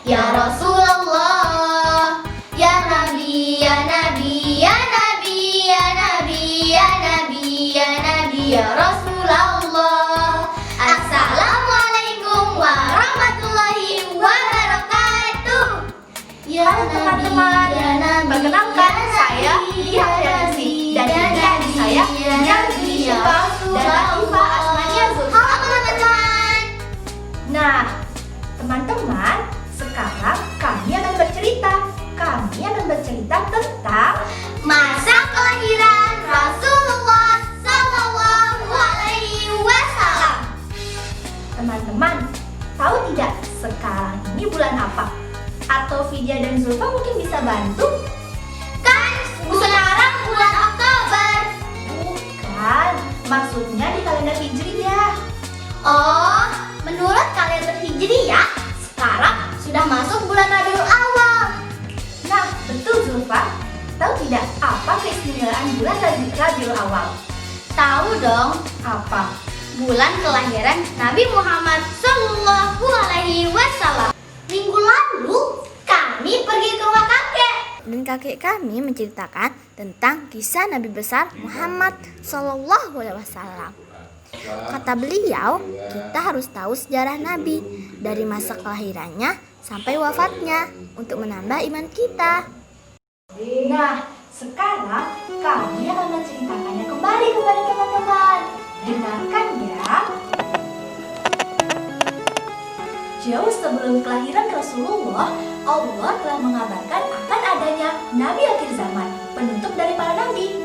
Ya Rasulullah, ya Nabi, ya Nabi, ya Nabi, ya Nabi, ya Nabi, ya Nabi, ya Rasulullah. Assalamualaikum warahmatullahi wabarakatuh. Ya Halo teman-teman, ya Nabi, perkenalkan ya saya Nabi, Lia Fiansi dan ini adik saya Yanti Syifa dan Latifah Asmania Zulfa. Halo teman-teman. Nah, teman-teman, sekarang kami akan bercerita. Kami akan bercerita tentang Masa kelahiran Rasulullah Sallallahu Alaihi Wasallam. teman-teman. Tahu tidak sekarang ini bulan apa? Atau Vidya dan Zulfa mungkin bisa bantu? Kan sekarang bulan Oktober. Bukan, maksudnya di kalender Hijriyah. Oh, menurut kalender Hijriyah, sekarang sudah masuk bulan Rabiul Awal. Nah, betul Zulfa. Tahu tidak apa keistimewaan bulan Rabiul Awal? Tahu dong, Apa? bulan kelahiran Nabi Muhammad Sallallahu Alaihi Wasallam. Minggu lalu kami pergi ke rumah kakek. Dan kakek kami menceritakan tentang kisah Nabi besar Muhammad Sallallahu Alaihi Wasallam. Kata beliau, kita harus tahu sejarah Nabi dari masa kelahirannya sampai wafatnya untuk menambah iman kita. Nah, sekarang kami akan menceritakannya kembali kepada teman-teman. Dengarkan ya. Jauh sebelum kelahiran Rasulullah, Allah telah mengabarkan akan adanya Nabi akhir zaman, penutup dari para nabi.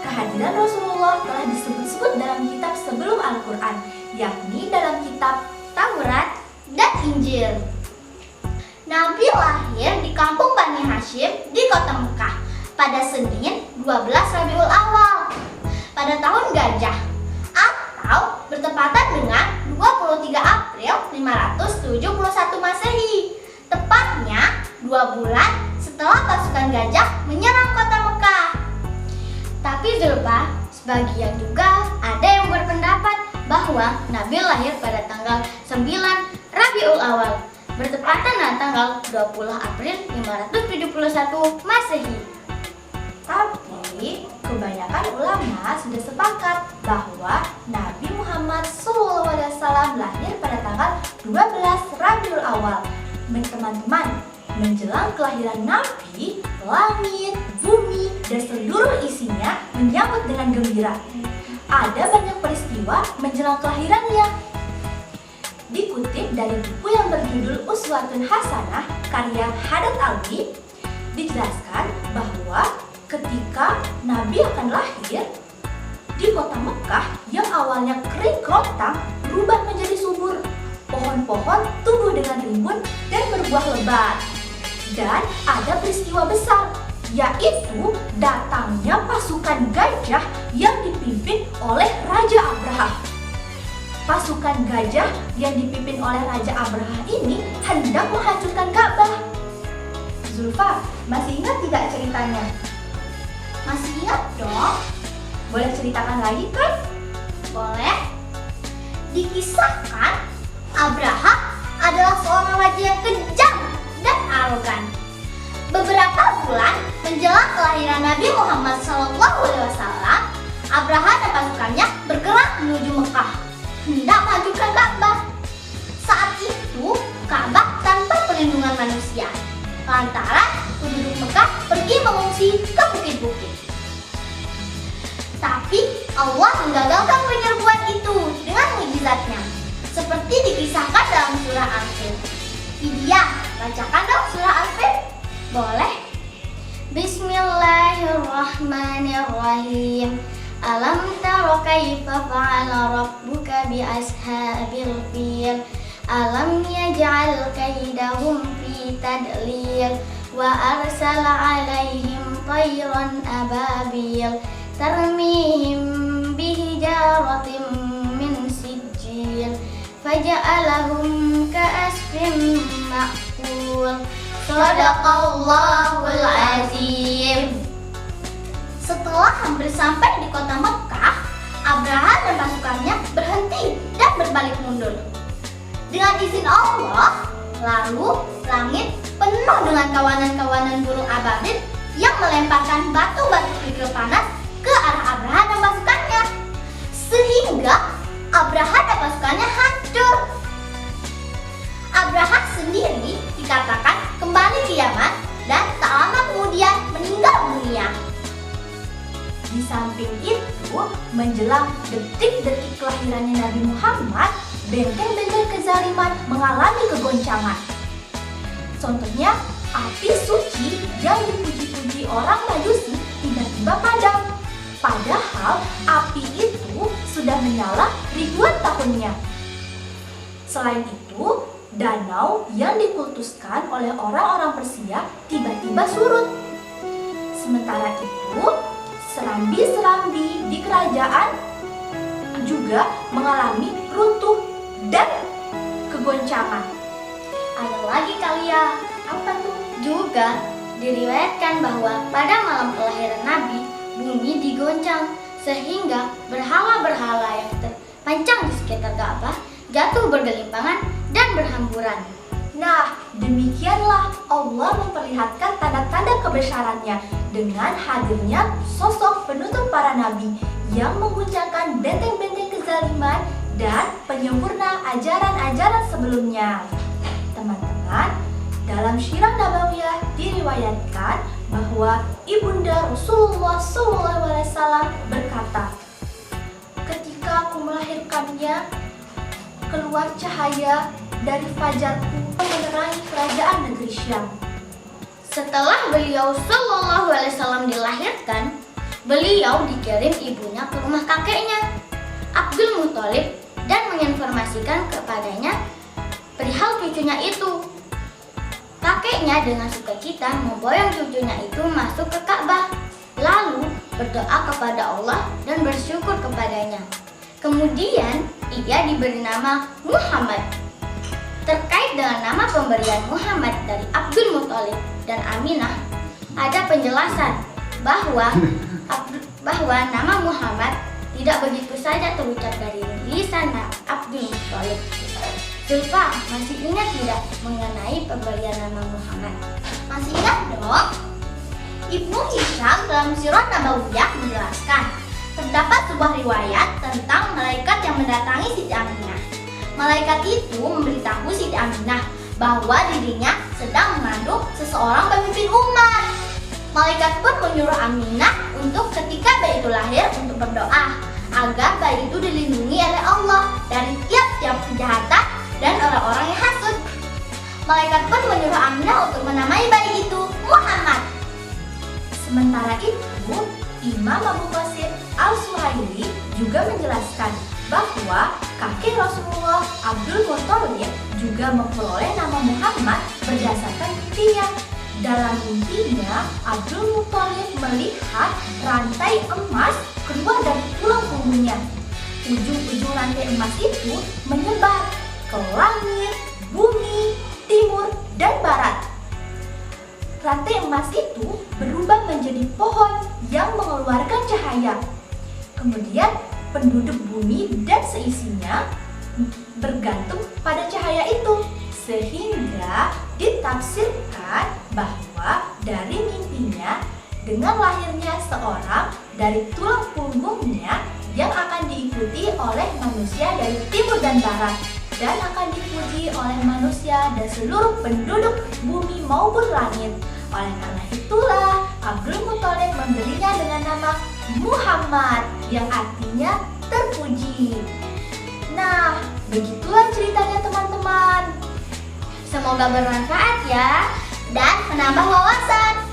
Kehadiran Rasulullah telah disebut-sebut dalam kitab sebelum Al-Quran, yakni dalam kitab Taurat dan Injil. Nabi lahir di kampung Bani Hashim di kota Mekah pada Senin 12 Rabiul Awal pada tahun Gajah atau bertepatan dengan 23 April 571 Masehi, tepatnya 2 bulan setelah pasukan Gajah menyerang kota Mekah. Tapi Zulfa, sebagian juga ada yang berpendapat bahwa Nabi lahir pada tanggal 9 Rabiul Awal bertepatan dengan tanggal 20 April 571 Masehi. Tapi kebanyakan ulama sudah sepakat bahwa Nabi Muhammad SAW lahir pada tanggal 12 Rabiul Awal. Teman-teman, menjelang kelahiran Nabi, langit, bumi, dan seluruh isinya menyambut dengan gembira. Ada banyak peristiwa menjelang kelahirannya. Dikutip dari buku yang berjudul Uswatun Hasanah karya Haddad Alwi, dijelaskan bahwa ketika Nabi akan lahir, di kota Mekah yang awalnya kering kerontang berubah menjadi subur. Pohon-pohon tumbuh dengan rimbun dan berbuah lebat. Dan ada peristiwa besar, yaitu datangnya pasukan gajah yang dipimpin oleh Raja Abraha. Pasukan gajah yang dipimpin oleh Raja Abraha ini hendak menghancurkan Ka'bah. Zulfa, masih ingat tidak ceritanya? Masih ingat dong? Boleh ceritakan lagi kan? Boleh. Dikisahkan Abraha adalah seorang raja yang kejam dan arogan. Beberapa bulan menjelang kelahiran Nabi Muhammad SAW, Abraha dan pasukannya bergerak menuju Mekah, hendak menghancurkan Ka'bah. Saat itu Ka'bah tanpa perlindungan manusia, lantaran penduduk Mekah pergi mengungsi ke bukit-bukit. Tapi Allah menggagalkan penyerbuan itu dengan mukjizatnya, seperti dikisahkan dalam surah Al-Fil. Iya, bacakan dong surah Al-Fil. Boleh? Bismillahirrahmanirrahim. Alam tara kaifa fa'ala rabbuka bi ashabil fil. Alam yaj'al kaidahum fi tadlil wa arsala 'alaihim tayran ababil tarmihim bihijaratin min sijil faja'alahum ka'asfin ma'kul. Shadaqallahul azim. Setelah hampir sampai di kota Mekah, Abraha dan pasukannya berhenti dan berbalik mundur. Dengan izin Allah, Lalu langit penuh dengan kawanan-kawanan burung ababil yang melemparkan batu-batu kerikil panas ke arah Abraha dan pasukannya. Sehingga Abraha dan pasukannya hancur. Abraha sendiri dikatakan kembali ke Yaman dan tak lama kemudian meninggal dunia. Di samping itu, menjelang detik-detik kelahirannya Nabi Muhammad, benteng-benteng kezaliman mengalami kegoncangan. Contohnya, api suci yang dipuji-puji orang Majusi tiba-tiba padam. Padahal api itu sudah menyala ribuan tahunnya. Selain itu, danau yang dikultuskan oleh orang-orang Persia tiba-tiba surut. Sementara itu, serambi-serambi di kerajaan juga mengalami runtuh dan kegoncangan. Ada lagi kali ya, Apa tuh? juga diriwayatkan bahwa pada malam kelahiran Nabi, bumi digoncang sehingga berhala-berhala yang terpancang di sekitar Ka'bah jatuh bergelimpangan dan berhamburan. Nah, demikianlah Allah memperlihatkan tanda-tanda kebesarannya dengan hadirnya sosok penutup para nabi yang mengguncangkan benteng-benteng kezaliman dan penyempurna ajaran-ajaran sebelumnya. Teman-teman, dalam Sirah Nabawiyah diriwayatkan bahwa Ibunda Rasulullah SAW berkata, "Ketika aku melahirkannya, keluar cahaya dari fajarku menerangi kerajaan negeri Syam." Setelah beliau Shallallahu Alaihi Wasallam dilahirkan, beliau dikirim ibunya ke rumah kakeknya Abdul Muthalib dan menginformasikan kepadanya perihal cucunya itu. Kakeknya dengan sukacita memboyong cucunya itu masuk ke Ka'bah, lalu berdoa kepada Allah dan bersyukur kepadanya. Kemudian ia diberi nama Muhammad. Terkait dengan nama pemberian Muhammad dari Abdul Muthalib dan Aminah, ada penjelasan bahwa nama Muhammad tidak begitu saja terucap dari lisan Abdul Muthalib. Zulfa, masih ingat tidak mengenai pemberian nama Muhammad? Masih ingat dong? Ibnu Hisham dalam Sirah Nabawiyah menjelaskan, terdapat sebuah riwayat tentang malaikat yang mendatangi Siti Aminah. Malaikat itu memberitahu Siti Aminah bahwa dirinya sedang mengandung seseorang pemimpin umat. Malaikat pun menyuruh Aminah untuk ketika bayi itu lahir untuk berdoa agar bayi itu dilindungi oleh Allah dari tiap-tiap kejahatan dan orang-orang yang hasut. Malaikat pun menyuruh Aminah untuk menamai bayi itu Muhammad. Sementara itu, Imam Abu Qasim Al-Suhaili juga menjelaskan bahwa kakek Rasulullah Abdul Muthalib juga memperoleh nama Muhammad berdasarkan mimpinya. Dalam mimpinya, Abdul Muthalib melihat rantai emas keluar dari tulang punggungnya. Ujung-ujung rantai emas itu menyebar ke langit, bumi, timur, dan barat. Rantai emas itu berubah menjadi pohon yang mengeluarkan cahaya. Kemudian penduduk bumi dan seisinya bergantung pada cahaya itu, sehingga ditafsirkan bahwa dari mimpinya dengan lahirnya seorang dari tulang punggungnya yang akan diikuti oleh manusia dari timur dan barat dan akan dipuji oleh manusia dan seluruh penduduk bumi maupun langit. Oleh karena itulah Abdul Muthalib memberinya dengan nama Muhammad yang artinya terpuji. Nah, begitulah ceritanya teman-teman. Semoga bermanfaat ya dan menambah wawasan.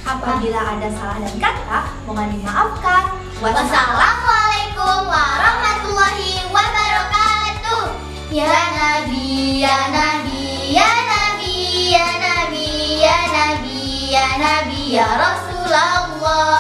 Apabila ada salah dan kata, mohon dimaafkan. Wassalamualaikum warahmatullahi wabarakatuh. Ya Nabi, ya Nabi, ya Nabi, ya Nabi, ya Nabi, ya Nabi, ya Rasulullah.